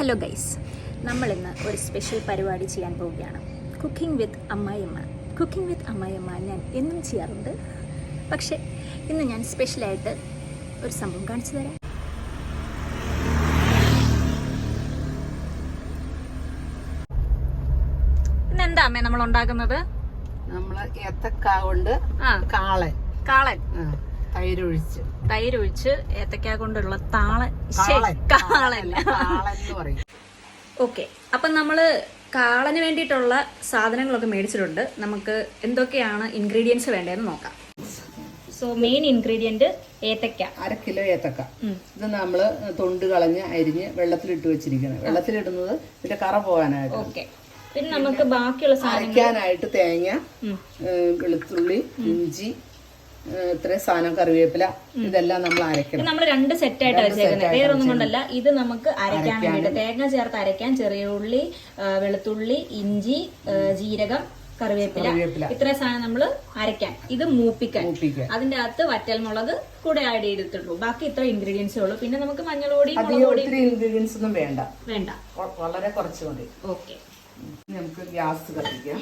Hello guys, നമ്മളിന്ന് ഒരു special പരിപാടി ചെയ്യാൻ പോവുകയാണ്. കുക്കിംഗ് വിത്ത് അമ്മായിയമ്മ. കുക്കിംഗ് വിത്ത് അമ്മായിയമ്മ ഞാൻ എന്നും ചെയ്യാറുണ്ട്. പക്ഷേ ഇന്ന് ഞാൻ സ്പെഷ്യലായിട്ട് ഒരു സംഭവം കാണിച്ചു തരാം. ഇന്ന് എന്താ അമ്മേ നമ്മൾ ഉണ്ടാക്കുന്നത്? നമ്മള് ഏത്തക്ക കൊണ്ട് കാളൻ തൈരൊഴിച്ച് ഏത്തക്ക കൊണ്ടുള്ള കാളൻ. ഓക്കെ, അപ്പം നമ്മള് കാളന് വേണ്ടിയിട്ടുള്ള സാധനങ്ങളൊക്കെ മേടിച്ചിട്ടുണ്ട്. നമുക്ക് എന്തൊക്കെയാണ് ഇൻഗ്രീഡിയൻസ് വേണ്ടതെന്ന് നോക്കാം. സോ മെയിൻ ഇൻഗ്രീഡിയന്റ് ഏത്തക്ക, 1/2 കിലോ ഏത്തക്ക. ഇത് നമ്മള് തൊണ്ട് കളഞ്ഞ് അരിഞ്ഞ് വെള്ളത്തിലിട്ട് വെച്ചിരിക്കണം. വെള്ളത്തിലിടുന്നത് ഇതിന്റെ കറ പോകാനായിട്ട്. ഓക്കെ. പിന്നെ നമുക്ക് ബാക്കിയുള്ള അരയ്ക്കാനായിട്ട് തേങ്ങ, വെളുത്തുള്ളി, ഇഞ്ചി, ഇത്രയും സാധനം, കറിവേപ്പില, ഇതെല്ലാം നമ്മൾ അരയ്ക്കണം. നമ്മൾ 2 സെറ്റായിട്ട് വെച്ചേക്കുന്നത്, വേറെ ഒന്നും കൊണ്ടല്ല. ഇത് നമുക്ക് അരയ്ക്കാൻ വേണ്ടി തേങ്ങ ചേർത്ത് അരയ്ക്കാൻ ചെറിയ ഉള്ളി, വെളുത്തുള്ളി, ഇഞ്ചി, ജീരകം, കറിവേപ്പില, ഇത്രയും സാധനം നമ്മൾ അരയ്ക്കാൻ. ഇത് മൂപ്പിക്കാൻ. അതിന്റെ അകത്ത് വറ്റൽമുളക് കൂടെ ആഡ് ചെയ്തിട്ടുള്ളൂ. ബാക്കി ഇത്ര ഇൻഗ്രീഡിയൻസേ ഉള്ളൂ. പിന്നെ നമുക്ക് മഞ്ഞൾപ്പൊടി, ഇൻഗ്രീഡിയൻസ് ഒന്നും വേണ്ട, വളരെ കുറച്ച് മതി. ഓക്കെ, നമുക്ക് ഗ്യാസ് കത്തിക്കാം.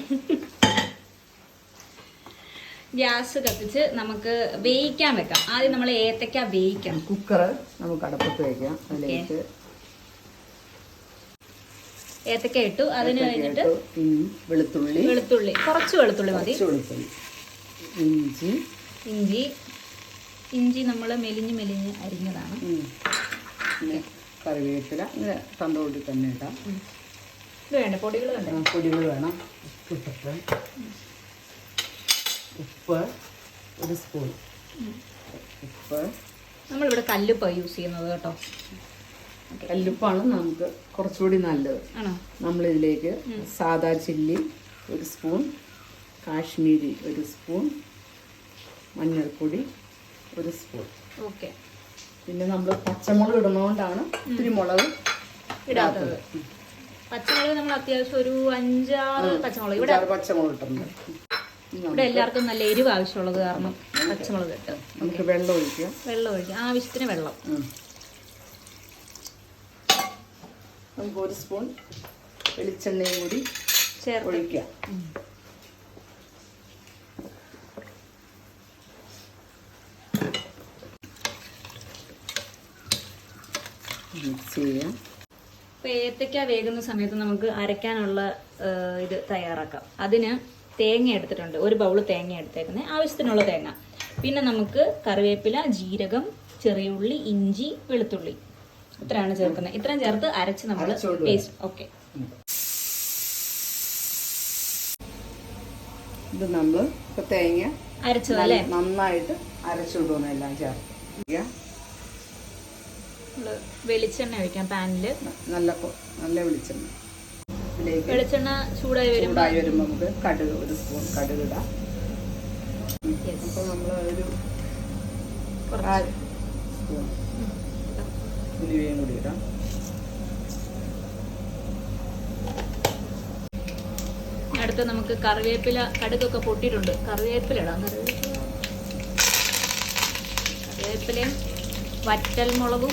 ഗ്യാസ് കത്തിച്ച് നമുക്ക് വേവിക്കാൻ വെക്കാം. ആദ്യം നമ്മൾ ഏത്തക്ക വേവിക്കണം. കുക്കർ നമുക്ക് അടുപ്പത്ത് വെക്കാം. അതിലേക്ക് ഏത്തക്ക ഇട്ടു. അതിന് കഴിഞ്ഞിട്ട് വെളുത്തുള്ളി കുറച്ച് വെളുത്തുള്ളി മതി. ഇഞ്ചി നമ്മൾ മെലിഞ്ഞ് അരിഞ്ഞതാണ്. കറിവേപ്പില തണ്ടോടി തന്നെ ഇടാം. ഇത് വേണ്ട, പൊടികൾ വേണം. ഉപ്പ് 1 സ്പൂൺ. നമ്മളിവിടെ കല്ലുപ്പാണ് യൂസ് ചെയ്യുന്നത് കേട്ടോ. കല്ലുപ്പാണ് നമുക്ക് കുറച്ചുകൂടി നല്ലത്. നമ്മളിതിലേക്ക് സാദാ ചില്ലി 1 സ്പൂൺ, കാശ്മീരി 1 സ്പൂൺ, മഞ്ഞൾപ്പൊടി 1 സ്പൂൺ. ഓക്കെ. പിന്നെ നമ്മൾ പച്ചമുളക് ഇടുന്നതുകൊണ്ടാണ് ഇത്തിരി മുളക് ഇടാത്തത്. പച്ചമുളക് നമ്മൾ അത്യാവശ്യം ഒരു 5-6 പച്ചമുളക് ഇട്ടിട്ടുണ്ട്. ഇവിടെ എല്ലാവർക്കും നല്ല എരിവ് ആവശ്യമുള്ളത് കാരണം പച്ചമുളക് ഇട്ട്. നമുക്ക് വെള്ളം ഒഴിക്കാം. ആവശ്യത്തിന് വെള്ളം. നമുക്ക് 1 സ്പൂൺ വെളിച്ചെണ്ണയും കൂടി ഒഴിക്കാം. മിക്സ് ചെയ്യാം. ഇപ്പൊ ഏത്തക്ക വേകുന്ന സമയത്ത് നമുക്ക് അരയ്ക്കാനുള്ള ഇത് തയ്യാറാക്കാം. അതിന് തേങ്ങ എടുത്തിട്ടുണ്ട്. 1 ബൗള് തേങ്ങ എടുത്തേക്കുന്നത്, ആവശ്യത്തിനുള്ള തേങ്ങ. പിന്നെ നമുക്ക് കറിവേപ്പില, ജീരകം, ചെറിയ ഉള്ളി, ഇഞ്ചി, വെളുത്തുള്ളി, ഇത്രയാണ് ചേർക്കുന്നത്. ഇത്രയും ചേർത്ത് അരച്ച് നമ്മൾ പേസ്റ്റ്. ഓക്കെ, ഇത് നമ്മൾ തേങ്ങ അരച്ചതല്ലേ, നന്നായിട്ട് അരച്ചിടുന്ന എല്ലാം ചേർത്ത് വെളിച്ചെണ്ണ ഒഴിക്കാം പാനില്. നല്ല വെളിച്ചെണ്ണ ചൂടായി വരുമ്പോൾ നമുക്ക് കടുക് 1 സ്പൂൺ കടുക് ഇടാം. അപ്പോൾ നമ്മൾ ഒരു 1/2 സ്പൂൺ ഉലുവയും കൂടി ഇടാം. അടുത്ത് നമുക്ക് കറിവേപ്പില, കടുകൊക്കെ പൊട്ടിയിട്ടുണ്ട്, കറിവേപ്പില ഇടാം. കറിവേപ്പിലയും വറ്റൽമുളക്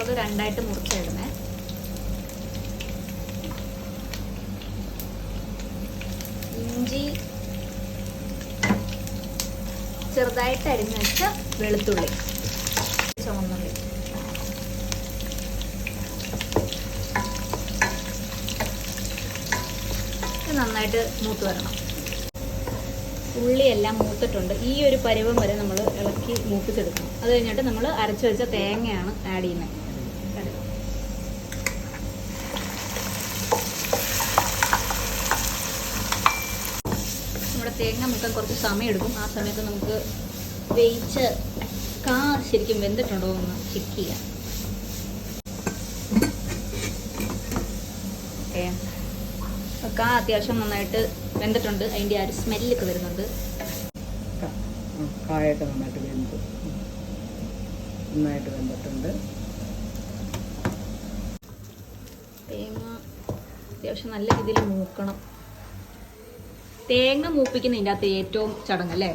2ആയിട്ട് മുറിച്ചിടണേ. ഇഞ്ചി ചെറുതായിട്ട് അരിഞ്ഞു വെച്ച വെളുത്തുള്ളി, ചുവന്നുള്ളി, നന്നായിട്ട് മൂത്ത് വരണം. ഉള്ളിയെല്ലാം മൂത്തിട്ടുണ്ട്. ഈ ഒരു പരുവം വരെ നമ്മൾ ഇളക്കി മൂപ്പിച്ചെടുക്കണം. അത് കഴിഞ്ഞിട്ട് നമ്മൾ അരച്ചു വെച്ച തേങ്ങയാണ് ആഡ് ചെയ്യുന്നത്. നമ്മുടെ തേങ്ങ മുക്കാൻ കുറച്ച് സമയം എടുക്കും. ആ സമയത്ത് നമുക്ക് വേവിച്ച് ശരിക്കും വെന്തിട്ടുണ്ടോ എന്ന് ചെക്ക് ചെയ്യാം. ഓക്കെ, അത്യാവശ്യം നന്നായിട്ട് വെന്തിട്ടുണ്ട്. അതിൻ്റെ ആ ഒരു സ്മെല്ലൊക്കെ വരുന്നുണ്ട്. കായൊക്കെ നന്നായിട്ട് വെന്തിട്ടുണ്ട്. തേങ്ങ അത്യാവശ്യം നല്ല രീതിയിൽ മൂക്കണം. തേങ്ങ മൂപ്പിക്കുന്നതിൻ്റെ അകത്ത് ഏറ്റവും ചടങ്ങല്ലേ,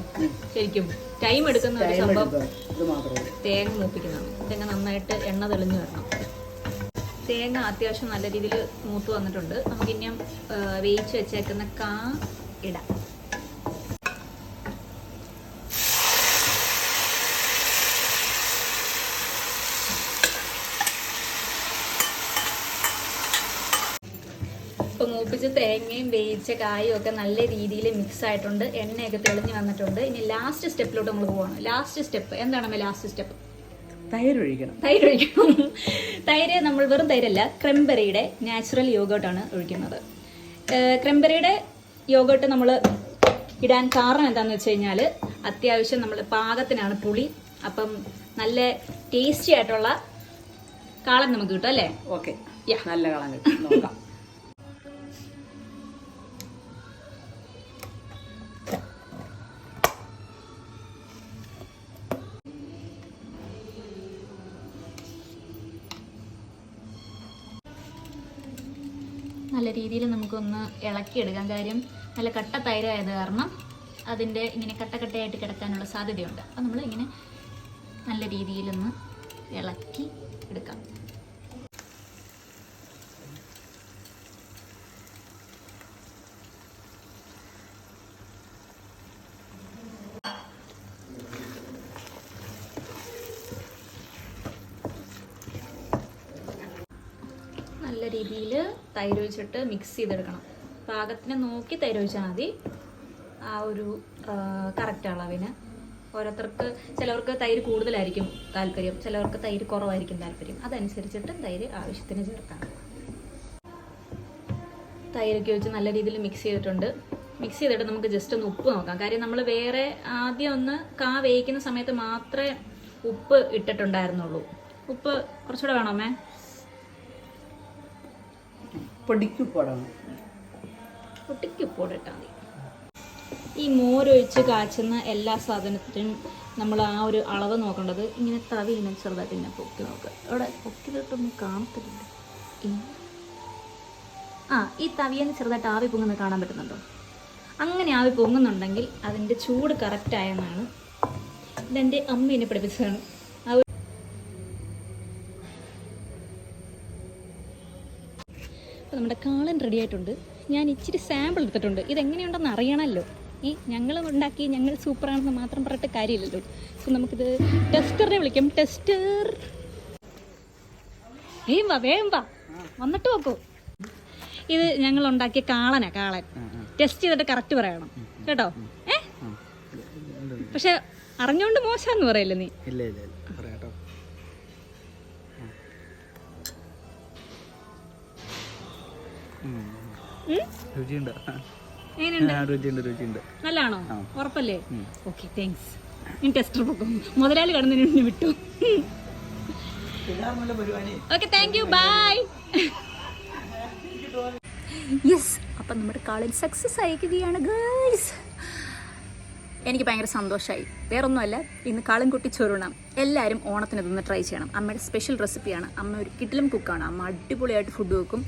ശരിക്കും ടൈം എടുക്കുന്ന ഒരു സംഭവം ഇത് മാത്രമേ തേങ്ങ മൂപ്പിക്കുന്നതാണ്. തേങ്ങ നന്നായിട്ട് എണ്ണ തെളിഞ്ഞു വരണം. തേങ്ങ അത്യാവശ്യം നല്ല രീതിയിൽ മൂത്ത് വന്നിട്ടുണ്ട്. നമുക്കിനിയും വേവിച്ച് വെച്ചേക്കുന്ന കാ ഇടാം. ഇപ്പം മൂപ്പിച്ച് തേങ്ങയും വേവിച്ച കായും ഒക്കെ നല്ല രീതിയിൽ മിക്സ് ആയിട്ടുണ്ട്. എണ്ണയൊക്കെ തെളിഞ്ഞ് വന്നിട്ടുണ്ട്. ഇനി ലാസ്റ്റ് സ്റ്റെപ്പിലോട്ട് നമ്മൾ പോവാണ്. ലാസ്റ്റ് സ്റ്റെപ്പ് എന്താണ്? ലാസ്റ്റ് സ്റ്റെപ്പ് തൈര് ഒഴിക്കണം. തൈര് നമ്മൾ വെറും തൈരല്ല, ക്രെംബെറിയുടെ നാച്ചുറൽ യോഗോട്ടാണ് ഒഴിക്കുന്നത്. ക്രെംബെറിയുടെ യോഗോട്ട് നമ്മൾ ഇടാൻ കാരണം എന്താണെന്ന് വെച്ച് കഴിഞ്ഞാൽ അത്യാവശ്യം നമ്മൾ പാകത്തിനാണ് പുളി. അപ്പം നല്ല ടേസ്റ്റി ആയിട്ടുള്ള കാളൻ നമുക്ക് കിട്ടും അല്ലേ? ഓക്കെ, നല്ല കാളൻ കിട്ടും. നോക്കാം. നല്ല രീതിയിൽ നമുക്കൊന്ന് ഇളക്കിയെടുക്കാം. കാര്യം നല്ല കട്ട തൈരായത് കാരണം അതിൻ്റെ ഇങ്ങനെ കട്ടയായിട്ട് കിടക്കാനുള്ള സാധ്യതയുണ്ട്. അപ്പം നമ്മൾ ഇങ്ങനെ നല്ല രീതിയിലൊന്ന് ഇളക്കി എടുക്കാം. നല്ല രീതിയിൽ തൈര് ഒഴിച്ചിട്ട് മിക്സ് ചെയ്തെടുക്കണം. പാകത്തിന് നോക്കി തൈര് ഒഴിച്ചാൽ മതി. ആ ഒരു കറക്റ്റ് അളവിന്. ഓരോരുത്തർക്ക് ചിലവർക്ക് തൈര് കൂടുതലായിരിക്കും താല്പര്യം, ചിലവർക്ക് തൈര് കുറവായിരിക്കും താല്പര്യം. അതനുസരിച്ചിട്ട് തൈര് ആവശ്യത്തിന് ചേർക്കാം. തൈരൊക്കെ ഒഴിച്ച് നല്ല രീതിയിൽ മിക്സ് ചെയ്തിട്ടുണ്ട്. മിക്സ് ചെയ്തിട്ട് നമുക്ക് ജസ്റ്റ് ഒന്ന് ഉപ്പ് നോക്കാം. കാര്യം നമ്മൾ വേറെ ആദ്യം ഒന്ന് കാ വേവിക്കുന്ന സമയത്ത് മാത്രമേ ഉപ്പ് ഇട്ടിട്ടുണ്ടായിരുന്നുള്ളൂ. ഉപ്പ് കുറച്ചുകൂടെ വേണോ മേ? പൊടിക്കുപ്പോടാണ്. പൊട്ടിക്കുപ്പോടെ ഇട്ടാൽ മതി. ഈ മോരൊഴിച്ച് കാച്ചുന്ന എല്ലാ സാധനത്തിനും നമ്മൾ ആ ഒരു അളവ് നോക്കേണ്ടത് ഇങ്ങനെ തവി ഇങ്ങനെ ചെറുതായിട്ട് ഇങ്ങനെ പൊക്കി നോക്കുക. അവിടെ പൊക്കിയിട്ടൊന്നും കാണത്തില്ല. ഈ തവിയെന്ന് ചെറുതായിട്ട് ആവി പൊങ്ങുന്നത് കാണാൻ പറ്റുന്നുണ്ടോ? അങ്ങനെ ആവി പൊങ്ങുന്നുണ്ടെങ്കിൽ അതിൻ്റെ ചൂട് കറക്റ്റായെന്നാണ്. ഇതെൻ്റെ അമ്മ എന്നെ പഠിപ്പിച്ചതാണ്. അപ്പോൾ നമ്മുടെ കാളൻ റെഡി ആയിട്ടുണ്ട്. ഞാൻ ഇച്ചിരി സാമ്പിൾ എടുത്തിട്ടുണ്ട്. ഇതെങ്ങനെയുണ്ടെന്ന് അറിയണമല്ലോ. ഞങ്ങൾ ഉണ്ടാക്കി ഞങ്ങൾ സൂപ്പറാണെന്ന് മാത്രം പറഞ്ഞിട്ട് കാര്യമില്ലല്ലോ. സോ നമുക്കിത് ടെസ്റ്ററിനെ വിളിക്കാം. ടെസ്റ്റർ വേഗം വാ വന്നിട്ട് നോക്കൂ. ഇത് ഞങ്ങൾ ഉണ്ടാക്കിയ കാളൻ ടെസ്റ്റ് ചെയ്തിട്ട് കറക്റ്റ് പറയണം കേട്ടോ. പക്ഷെ അറിഞ്ഞോണ്ട് മോശമെന്ന് പറയല്ലേ നീ? നല്ലാണോ? ഉറപ്പല്ലേ? Okay, thanks. ഞാൻ ടെസ്റ്റർ പോകും. മുതലാളി കടന്നതിന് വിട്ടു. Okay, thank you, bye. Yes, അപ്പം നമ്മുടെ കാളൻ സക്സസ് ആയിരിക്കുകയാണ് ഗേൾസ്. എനിക്ക് ഭയങ്കര സന്തോഷമായി. വേറൊന്നുമല്ല, ഇന്ന് കാളൻ കുട്ടി ചോറുണ്ണാം. എല്ലാവരും ഓണത്തിന് ഇതൊന്ന് ട്രൈ ചെയ്യണം. അമ്മയുടെ സ്പെഷ്യൽ റെസിപ്പിയാണ്. അമ്മ ഒരു കിടിലം കുക്കാണ്. അമ്മ അടിപൊളിയായിട്ട് ഫുഡ് വെക്കും.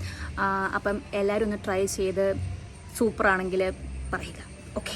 അപ്പം എല്ലാവരും ഒന്ന് ട്രൈ ചെയ്ത് സൂപ്പറാണെങ്കിൽ പറയുക. ഓക്കെ.